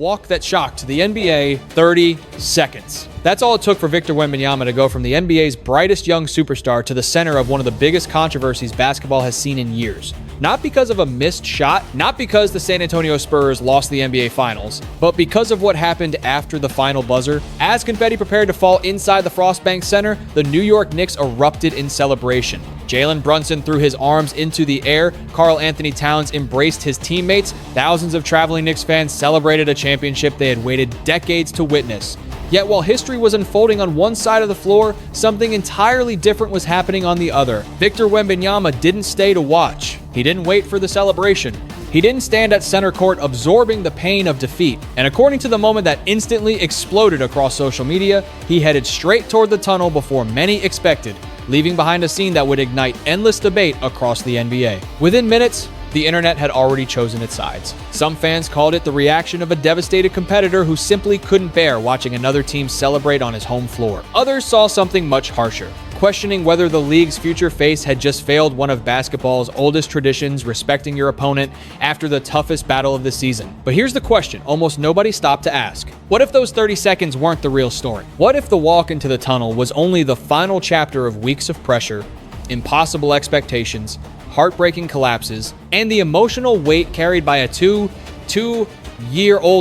walk that shocked the NBA 30 seconds. That's all it took for Victor Wembanyama to go from the NBA's brightest young superstar to the center of one of the biggest controversies basketball has seen in years. Not because of a missed shot, not because the San Antonio Spurs lost the NBA Finals, but because of what happened after the final buzzer. As confetti prepared to fall inside the Frostbank Center, the New York Knicks erupted in celebration. Jalen Brunson threw his arms into the air. Karl Anthony Towns embraced his teammates. Thousands of traveling Knicks fans celebrated a championship they had waited decades to witness. Yet while history was unfolding on one side of the floor, something entirely different was happening on the other. Victor Wembanyama didn't stay to watch. He didn't wait for the celebration. He didn't stand at center court absorbing the pain of defeat. And according to the moment that instantly exploded across social media, he headed straight toward the tunnel before many expected, leaving behind a scene that would ignite endless debate across the NBA. Within minutes, the internet had already chosen its sides. Some fans called it the reaction of a devastated competitor who simply couldn't bear watching another team celebrate on his home floor. Others saw something much harsher, questioning whether the league's future face had just failed one of basketball's oldest traditions, respecting your opponent after the toughest battle of the season. But here's the question almost nobody stopped to ask. What if those 30 seconds weren't the real story? What if the walk into the tunnel was only the final chapter of weeks of pressure, impossible expectations, heartbreaking collapses, and the emotional weight carried by a two-year-old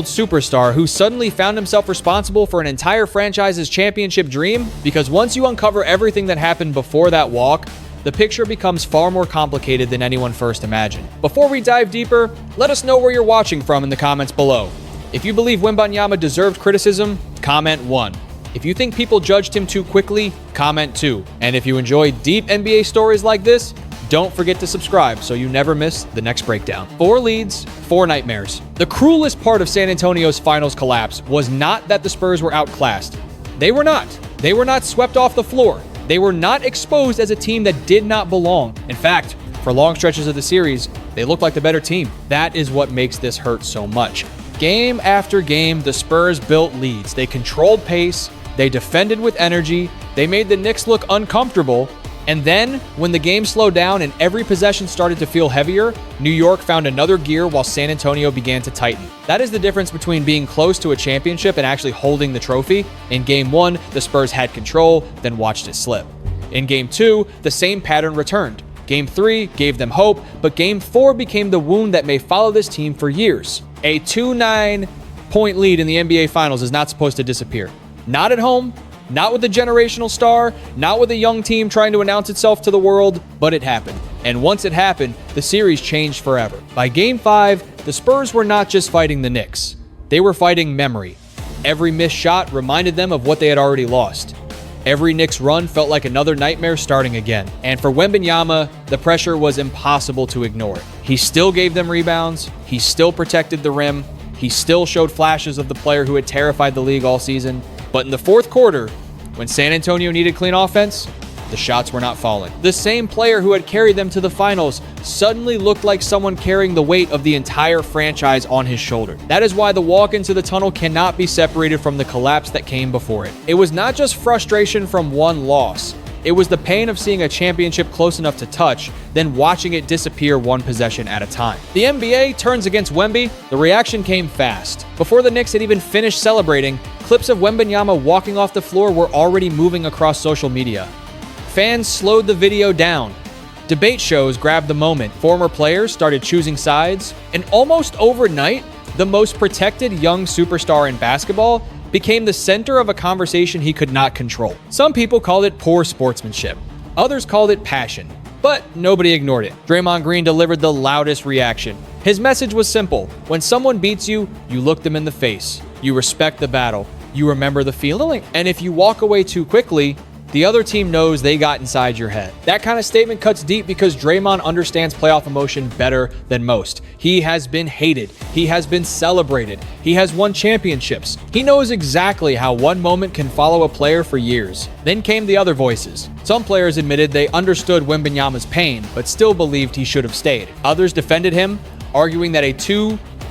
superstar who suddenly found himself responsible for an entire franchise's championship dream? Because once you uncover everything that happened before that walk, the picture becomes far more complicated than anyone first imagined. Before we dive deeper, let us know where you're watching from in the comments below. If you believe Wembanyama deserved criticism, comment 1. If you think people judged him too quickly, comment 2. And if you enjoy deep NBA stories like this, don't forget to subscribe so you never miss the next breakdown. 4 leads, 4 nightmares. The cruelest part of San Antonio's finals collapse was not that the Spurs were outclassed. They were not. They were not swept off the floor. They were not exposed as a team that did not belong. In fact, for long stretches of the series, they looked like the better team. That is what makes this hurt so much. Game after game, the Spurs built leads. They controlled pace. They defended with energy. They made the Knicks look uncomfortable. And then, when the game slowed down and every possession started to feel heavier, New York found another gear while San Antonio began to tighten. That is the difference between being close to a championship and actually holding the trophy. In Game 1, the Spurs had control, then watched it slip. In Game 2, the same pattern returned. Game 3 gave them hope, but Game 4 became the wound that may follow this team for years. A 2-9 point lead in the NBA Finals is not supposed to disappear. Not at home. Not with a generational star, not with a young team trying to announce itself to the world, but it happened. And once it happened, the series changed forever. By Game 5, the Spurs were not just fighting the Knicks. They were fighting memory. Every missed shot reminded them of what they had already lost. Every Knicks run felt like another nightmare starting again. And for Wembanyama, the pressure was impossible to ignore. He still gave them rebounds. He still protected the rim. He still showed flashes of the player who had terrified the league all season. But in the fourth quarter, when San Antonio needed clean offense, the shots were not falling. The same player who had carried them to the finals suddenly looked like someone carrying the weight of the entire franchise on his shoulder. That is why the walk into the tunnel cannot be separated from the collapse that came before it. It was not just frustration from one loss. It was the pain of seeing a championship close enough to touch, then watching it disappear one possession at a time. The NBA turns against Wemby. The reaction came fast. Before the Knicks had even finished celebrating, clips of Wembanyama walking off the floor were already moving across social media. Fans slowed the video down. Debate shows grabbed the moment. Former players started choosing sides. And almost overnight, the most protected young superstar in basketball became the center of a conversation he could not control. Some people called it poor sportsmanship. Others called it passion. But nobody ignored it. Draymond Green delivered the loudest reaction. His message was simple. When someone beats you, you look them in the face. You respect the battle. You remember the feeling. And if you walk away too quickly, the other team knows they got inside your head. That kind of statement cuts deep because Draymond understands playoff emotion better than most. He has been hated. He has been celebrated. He has won championships. He knows exactly how one moment can follow a player for years. Then came the other voices. Some players admitted they understood Wembanyama's pain, but still believed he should have stayed. Others defended him, arguing that a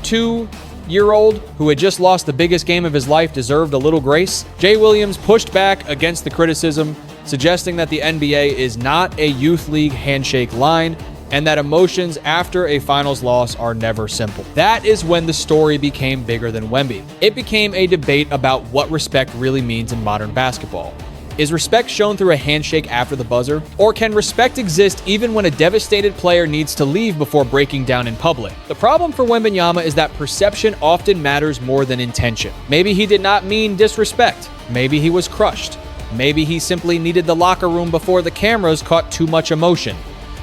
two-year-old who had just lost the biggest game of his life deserved a little grace. Jay Williams pushed back against the criticism, suggesting that the NBA is not a youth league handshake line. and that emotions after a finals loss are never simple. That is when the story became bigger than Wemby. It became a debate about what respect really means in modern basketball. Is respect shown through a handshake after the buzzer? Or can respect exist even when a devastated player needs to leave before breaking down in public? The problem for Wembanyama is that perception often matters more than intention. Maybe he did not mean disrespect. Maybe he was crushed. Maybe he simply needed the locker room before the cameras caught too much emotion.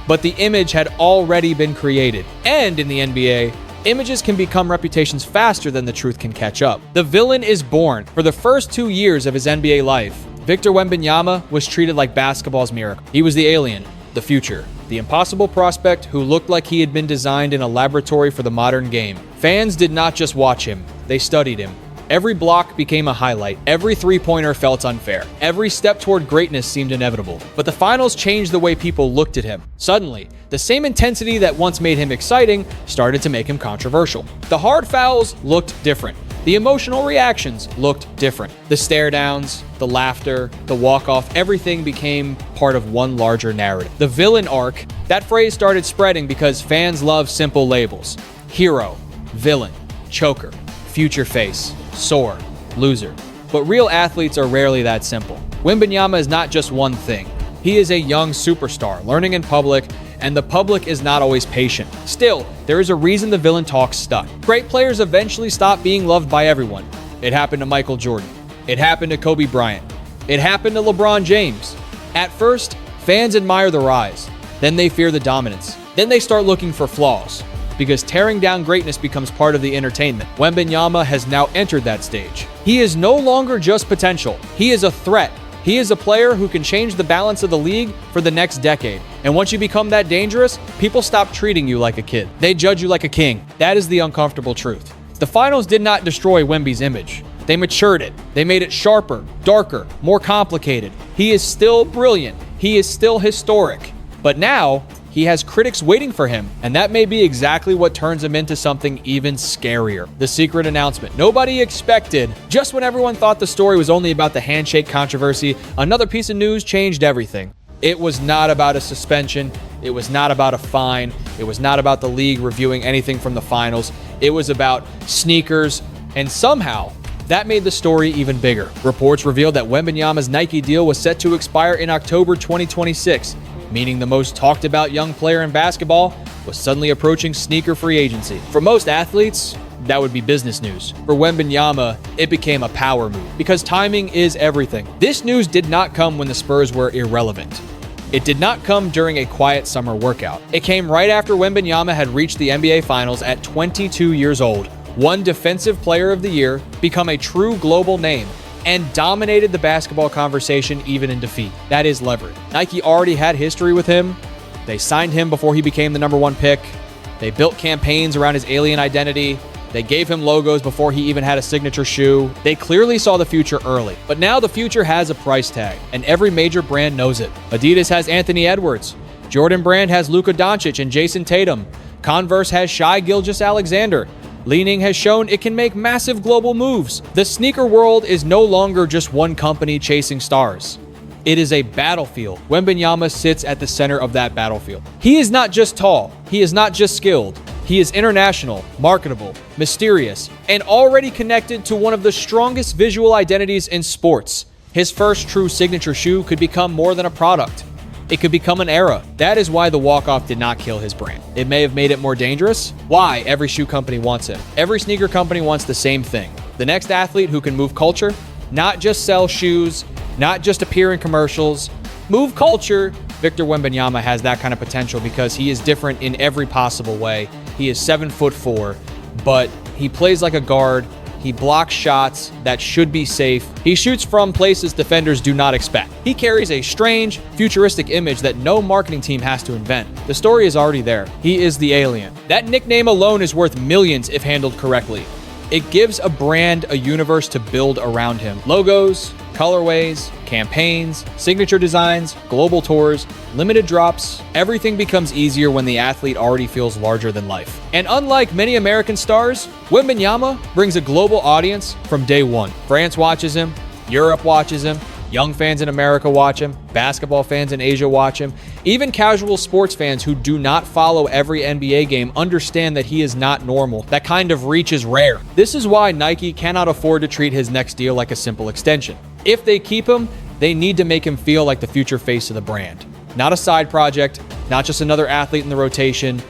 But the image had already been created. And in the NBA, images can become reputations faster than the truth can catch up. The villain is born. For the first 2 years of his NBA life, Victor Wembanyama was treated like basketball's miracle. He was the alien, the future, the impossible prospect who looked like he had been designed in a laboratory for the modern game. Fans did not just watch him, they studied him. Every block became a highlight. Every three-pointer felt unfair. Every step toward greatness seemed inevitable. But the finals changed the way people looked at him. Suddenly, the same intensity that once made him exciting started to make him controversial. The hard fouls looked different. The emotional reactions looked different. The stare downs, the laughter, the walk-off, everything became part of one larger narrative. The villain arc, that phrase started spreading because fans love simple labels. Hero, villain, choker, future face, sore, loser. But real athletes are rarely that simple. Wembanyama is not just one thing. He is a young superstar, learning in public, and the public is not always patient. Still, there is a reason the villain talk stuck. Great players eventually stop being loved by everyone. It happened to Michael Jordan. It happened to Kobe Bryant. It happened to LeBron James. At first, fans admire the rise. Then they fear the dominance. Then they start looking for flaws, because tearing down greatness becomes part of the entertainment. Wembanyama has now entered that stage. He is no longer just potential. He is a threat. He is a player who can change the balance of the league for the next decade. And once you become that dangerous, people stop treating you like a kid. They judge you like a king. That is the uncomfortable truth. The finals did not destroy Wemby's image. They matured it. They made it sharper, darker, more complicated. He is still brilliant. He is still historic. But now, he has critics waiting for him, and that may be exactly what turns him into something even scarier. The secret announcement. Nobody expected. Just when everyone thought the story was only about the handshake controversy, another piece of news changed everything. It was not about a suspension. It was not about a fine. It was not about the league reviewing anything from the finals. It was about sneakers, and somehow, that made the story even bigger. Reports revealed that Wembanyama's Nike deal was set to expire in October 2026. Meaning the most talked about young player in basketball was suddenly approaching sneaker free agency. For most athletes, that would be business news. For Wembanyama, it became a power move because timing is everything. This news did not come when the Spurs were irrelevant. It did not come during a quiet summer workout. It came right after Wembanyama had reached the NBA Finals at 22 years old, won Defensive Player of the Year, become a true global name, and dominated the basketball conversation even in defeat. That is leverage. Nike already had history with him. They signed him before he became the #1 pick. They built campaigns around his alien identity. They gave him logos before he even had a signature shoe. They clearly saw the future early. But now the future has a price tag, and every major brand knows it. Adidas has Anthony Edwards. Jordan Brand has Luka Doncic and Jason Tatum. Converse has Shai Gilgeous-Alexander. Li-Ning has shown it can make massive global moves. The sneaker world is no longer just one company chasing stars. It is a battlefield. Wembanyama sits at the center of that battlefield. He is not just tall. He is not just skilled. He is international, marketable, mysterious, and already connected to one of the strongest visual identities in sports. His first true signature shoe could become more than a product. It could become an era. That is why the walk-off did not kill his brand. It may have made it more dangerous. Why? Every shoe company wants him. Every sneaker company wants the same thing. The next athlete who can move culture, not just sell shoes, not just appear in commercials, move culture. Victor Wembanyama has that kind of potential because he is different in every possible way. He is 7'4", but he plays like a guard. He blocks shots that should be safe. He shoots from places defenders do not expect. He carries a strange, futuristic image that no marketing team has to invent. The story is already there. He is the alien. That nickname alone is worth millions if handled correctly. It gives a brand a universe to build around him. Logos, colorways, campaigns, signature designs, global tours, limited drops. Everything becomes easier when the athlete already feels larger than life. And unlike many American stars, Wembanyama brings a global audience from day one. France watches him, Europe watches him, Young fans in America watch him. Basketball fans in Asia watch him. Even casual sports fans who do not follow every NBA game understand that he is not normal. That kind of reach is rare. This is why Nike cannot afford to treat his next deal like a simple extension. If they keep him, they need to make him feel like the future face of the brand. Not a side project, not just another athlete in the rotation,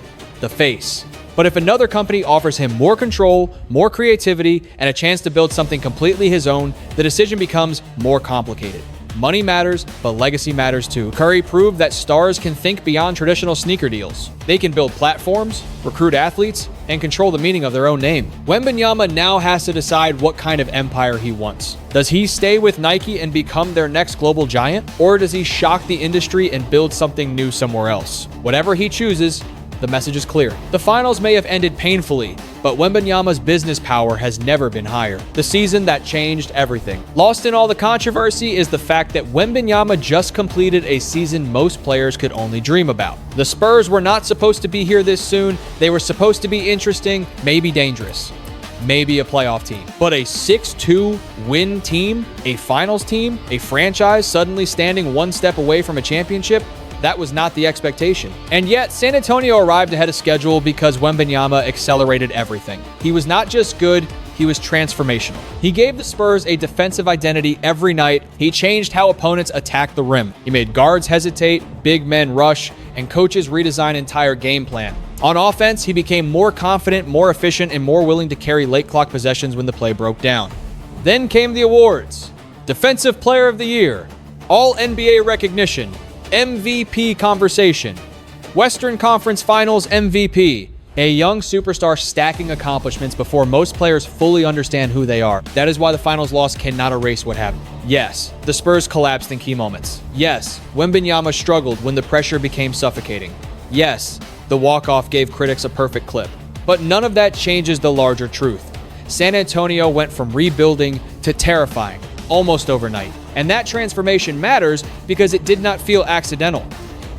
the face. But if another company offers him more control, more creativity, and a chance to build something completely his own, the decision becomes more complicated. Money matters, but legacy matters too. Curry proved that stars can think beyond traditional sneaker deals. They can build platforms, recruit athletes, and control the meaning of their own name. Wembanyama now has to decide what kind of empire he wants. Does he stay with Nike and become their next global giant? Or does he shock the industry and build something new somewhere else? Whatever he chooses, the message is clear. The finals may have ended painfully, but Wembanyama's business power has never been higher. The season that changed everything. Lost in all the controversy is the fact that Wembanyama just completed a season most players could only dream about. The Spurs were not supposed to be here this soon. They were supposed to be interesting, maybe dangerous, maybe a playoff team. But a 6-2 win team, a finals team, a franchise suddenly standing one step away from a championship, that was not the expectation. And yet, San Antonio arrived ahead of schedule because Wembanyama accelerated everything. He was not just good, he was transformational. He gave the Spurs a defensive identity every night. He changed how opponents attacked the rim. He made guards hesitate, big men rush, and coaches redesign entire game plan. On offense, he became more confident, more efficient, and more willing to carry late clock possessions when the play broke down. Then came the awards. Defensive Player of the Year, All NBA recognition, MVP conversation, Western Conference Finals MVP, a young superstar stacking accomplishments before most players fully understand who they are. That is why the finals loss cannot erase what happened. Yes, the Spurs collapsed in key moments. Yes, Wembanyama struggled when the pressure became suffocating. Yes, the walk-off gave critics a perfect clip. But none of that changes the larger truth. San Antonio went from rebuilding to terrifying, almost overnight. And that transformation matters because it did not feel accidental.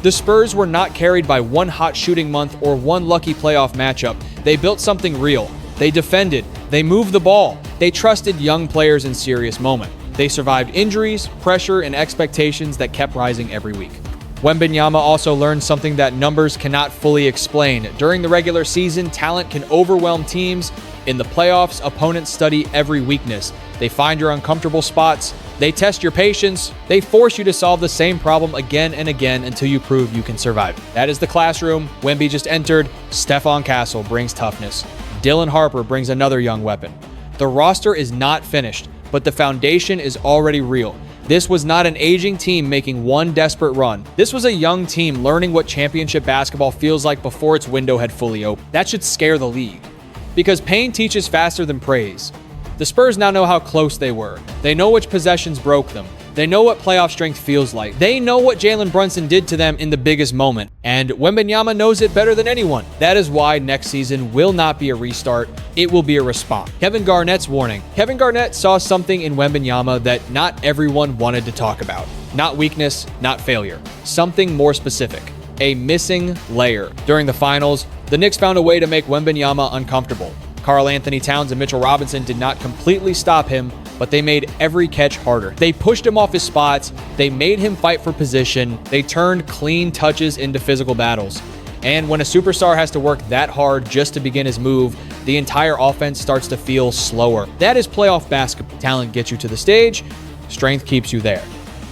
The Spurs were not carried by one hot shooting month or one lucky playoff matchup. They built something real. They defended. They moved the ball. They trusted young players in serious moments. They survived injuries, pressure, and expectations that kept rising every week. Wembanyama also learned something that numbers cannot fully explain. During the regular season, talent can overwhelm teams. In the playoffs, opponents study every weakness. They find your uncomfortable spots. They test your patience. They force you to solve the same problem again and again until you prove you can survive. That is the classroom. Wemby just entered. Stephon Castle brings toughness. Dylan Harper brings another young weapon. The roster is not finished, but the foundation is already real. This was not an aging team making one desperate run. This was a young team learning what championship basketball feels like before its window had fully opened. That should scare the league, because pain teaches faster than praise. The Spurs now know how close they were. They know which possessions broke them. They know what playoff strength feels like. They know what Jalen Brunson did to them in the biggest moment. And Wembanyama knows it better than anyone. That is why next season will not be a restart. It will be a response. Kevin Garnett's warning. Kevin Garnett saw something in Wembanyama that not everyone wanted to talk about. Not weakness, not failure. Something more specific. A missing layer. During the finals, the Knicks found a way to make Wembanyama uncomfortable. Karl Anthony Towns and Mitchell Robinson did not completely stop him, but they made every catch harder. They pushed him off his spots. They made him fight for position. They turned clean touches into physical battles. And when a superstar has to work that hard just to begin his move, the entire offense starts to feel slower. That is playoff basketball. Talent gets you to the stage. Strength keeps you there.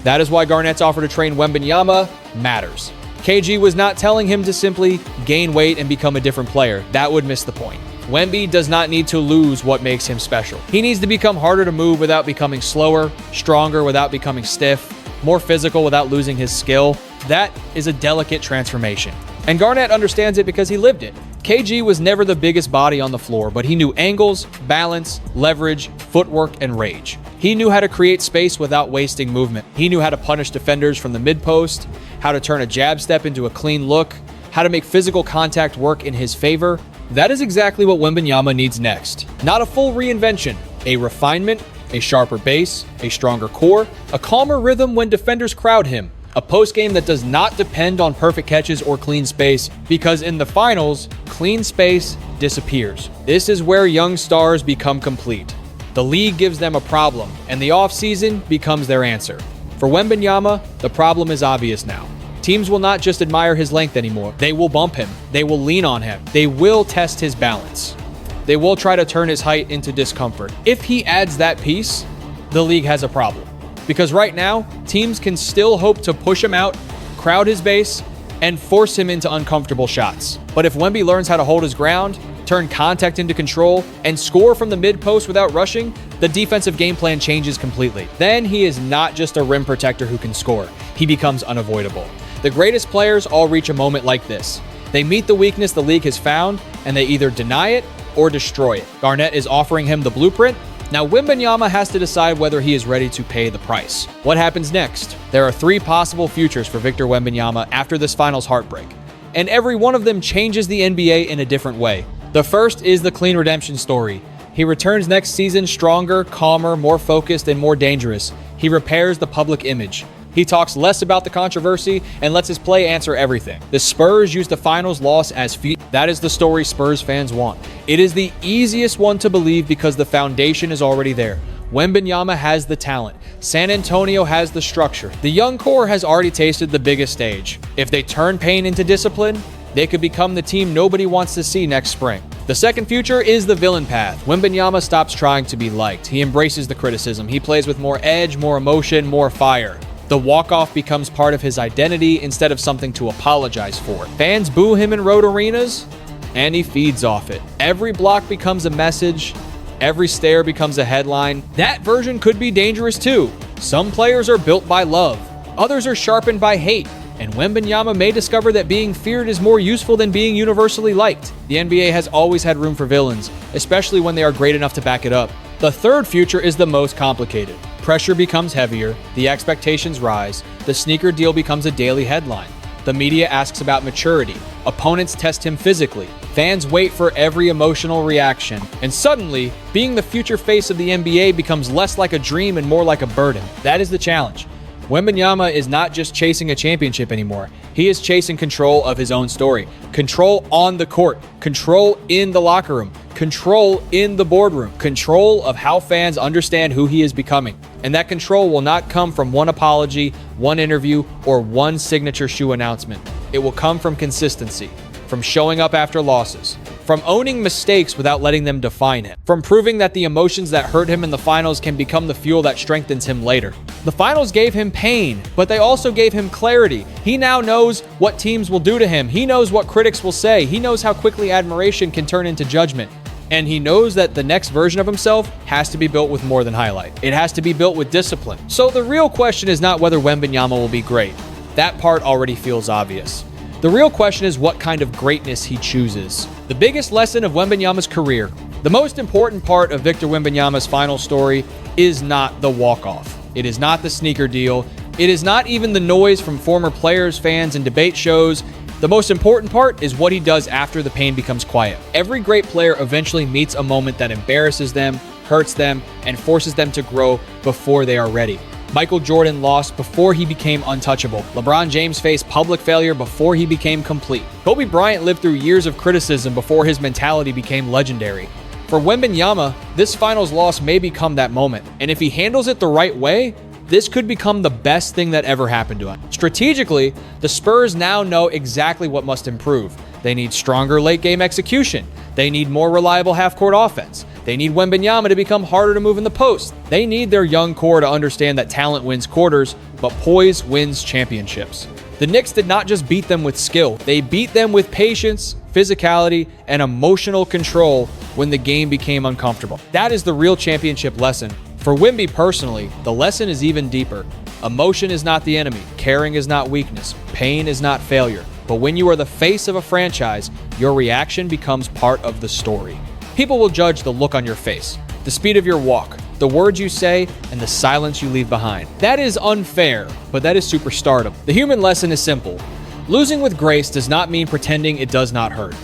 That is why Garnett's offer to train Wembanyama matters. KG was not telling him to simply gain weight and become a different player. That would miss the point. Wemby does not need to lose what makes him special. He needs to become harder to move without becoming slower, stronger without becoming stiff, more physical without losing his skill. That is a delicate transformation. And Garnett understands it because he lived it. KG was never the biggest body on the floor, but he knew angles, balance, leverage, footwork, and rage. He knew how to create space without wasting movement. He knew how to punish defenders from the mid-post, how to turn a jab step into a clean look, how to make physical contact work in his favor. That is exactly what Wembanyama needs next. Not a full reinvention, a refinement, a sharper base, a stronger core, a calmer rhythm when defenders crowd him, a postgame that does not depend on perfect catches or clean space, because in the finals, clean space disappears. This is where young stars become complete. The league gives them a problem, and the offseason becomes their answer. For Wembanyama, the problem is obvious now. Teams will not just admire his length anymore. They will bump him. They will lean on him. They will test his balance. They will try to turn his height into discomfort. If he adds that piece, the league has a problem. Because right now, teams can still hope to push him out, crowd his base, and force him into uncomfortable shots. But if Wemby learns how to hold his ground, turn contact into control, and score from the mid-post without rushing, the defensive game plan changes completely. Then he is not just a rim protector who can score. He becomes unavoidable. The greatest players all reach a moment like this. They meet the weakness the league has found, and they either deny it or destroy it. Garnett is offering him the blueprint. Now Wembanyama has to decide whether he is ready to pay the price. What happens next? There are 3 possible futures for Victor Wembanyama after this finals heartbreak, and every one of them changes the NBA in a different way. The first is the clean redemption story. He returns next season stronger, calmer, more focused, and more dangerous. He repairs the public image. He talks less about the controversy and lets his play answer everything. The Spurs used the finals loss as that is the story Spurs fans want. It is the easiest one to believe because the foundation is already there. Wembanyama has the talent. San Antonio has the structure. The young core has already tasted the biggest stage. If they turn pain into discipline, they could become the team nobody wants to see next spring. The second future is the villain path. Wembanyama stops trying to be liked. He embraces the criticism. He plays with more edge, more emotion, more fire. The walk-off becomes part of his identity instead of something to apologize for. Fans boo him in road arenas, and he feeds off it. Every block becomes a message. Every stare becomes a headline. That version could be dangerous too. Some players are built by love. Others are sharpened by hate. And Wembanyama may discover that being feared is more useful than being universally liked. The NBA has always had room for villains, especially when they are great enough to back it up. The third future is the most complicated. Pressure becomes heavier, the expectations rise, the sneaker deal becomes a daily headline. The media asks about maturity, opponents test him physically, fans wait for every emotional reaction, and suddenly, being the future face of the NBA becomes less like a dream and more like a burden. That is the challenge. Wembanyama is not just chasing a championship anymore. He is chasing control of his own story. Control on the court. Control in the locker room. Control in the boardroom. Control of how fans understand who he is becoming. And that control will not come from one apology, one interview, or one signature shoe announcement. It will come from consistency, from showing up after losses, from owning mistakes without letting them define him, from proving that the emotions that hurt him in the finals can become the fuel that strengthens him later. The finals gave him pain, but they also gave him clarity. He now knows what teams will do to him. He knows what critics will say. He knows how quickly admiration can turn into judgment. And he knows that the next version of himself has to be built with more than highlight. It has to be built with discipline. So the real question is not whether Wembanyama will be great. That part already feels obvious. The real question is what kind of greatness he chooses. The biggest lesson of Wembanyama's career, the most important part of Victor Wembanyama's final story, is not the walk-off. It is not the sneaker deal. It is not even the noise from former players, fans, and debate shows. The most important part is what he does after the pain becomes quiet. Every great player eventually meets a moment that embarrasses them, hurts them, and forces them to grow before they are ready. Michael Jordan lost before he became untouchable. LeBron James faced public failure before he became complete. Kobe Bryant lived through years of criticism before his mentality became legendary. For Wembanyama, this finals loss may become that moment, and if he handles it the right way, this could become the best thing that ever happened to him. Strategically, the Spurs now know exactly what must improve. They need stronger late-game execution. They need more reliable half-court offense. They need Wembanyama to become harder to move in the post. They need their young core to understand that talent wins quarters, but poise wins championships. The Knicks did not just beat them with skill. They beat them with patience, physicality, and emotional control when the game became uncomfortable. That is the real championship lesson. For Wemby personally, the lesson is even deeper. Emotion is not the enemy. Caring is not weakness. Pain is not failure. But when you are the face of a franchise, your reaction becomes part of the story. People will judge the look on your face, the speed of your walk, the words you say, and the silence you leave behind. That is unfair, but that is superstardom. The human lesson is simple. Losing with grace does not mean pretending it does not hurt.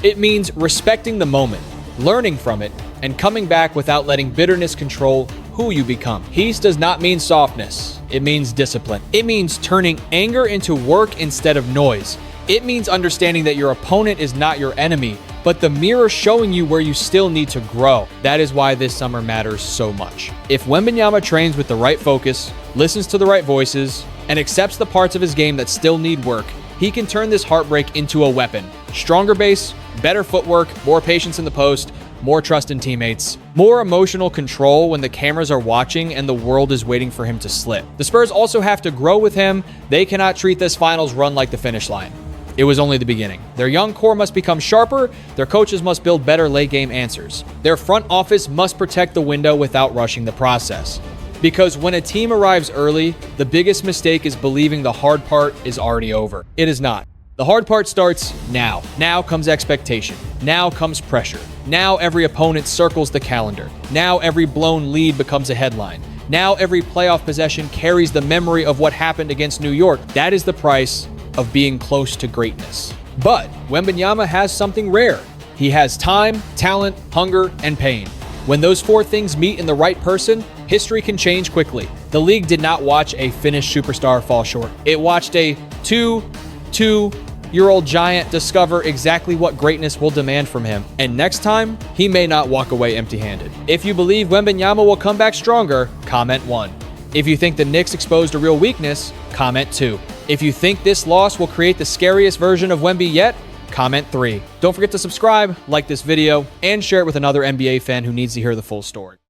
It means respecting the moment, learning from it, and coming back without letting bitterness control who you become. Peace does not mean softness. It means discipline. It means turning anger into work instead of noise. It means understanding that your opponent is not your enemy, but the mirror showing you where you still need to grow. That is why this summer matters so much. If Wembanyama trains with the right focus, listens to the right voices, and accepts the parts of his game that still need work, he can turn this heartbreak into a weapon. Stronger base, better footwork, more patience in the post, more trust in teammates, more emotional control when the cameras are watching and the world is waiting for him to slip. The Spurs also have to grow with him. They cannot treat this finals run like the finish line. It was only the beginning. Their young core must become sharper. Their coaches must build better late game answers. Their front office must protect the window without rushing the process. Because when a team arrives early, the biggest mistake is believing the hard part is already over. It is not. The hard part starts now. Now comes expectation. Now comes pressure. Now every opponent circles the calendar. Now every blown lead becomes a headline. Now every playoff possession carries the memory of what happened against New York. That is the price of being close to greatness. But Wembanyama has something rare. He has time, talent, hunger, and pain. When those four things meet in the right person, history can change quickly. The league did not watch a finished superstar fall short. It watched a two-year-old giant discover exactly what greatness will demand from him. And next time, he may not walk away empty-handed. If you believe Wembanyama will come back stronger, comment 1. If you think the Knicks exposed a real weakness, comment 2. If you think this loss will create the scariest version of Wemby yet, comment 3. Don't forget to subscribe, like this video, and share it with another NBA fan who needs to hear the full story.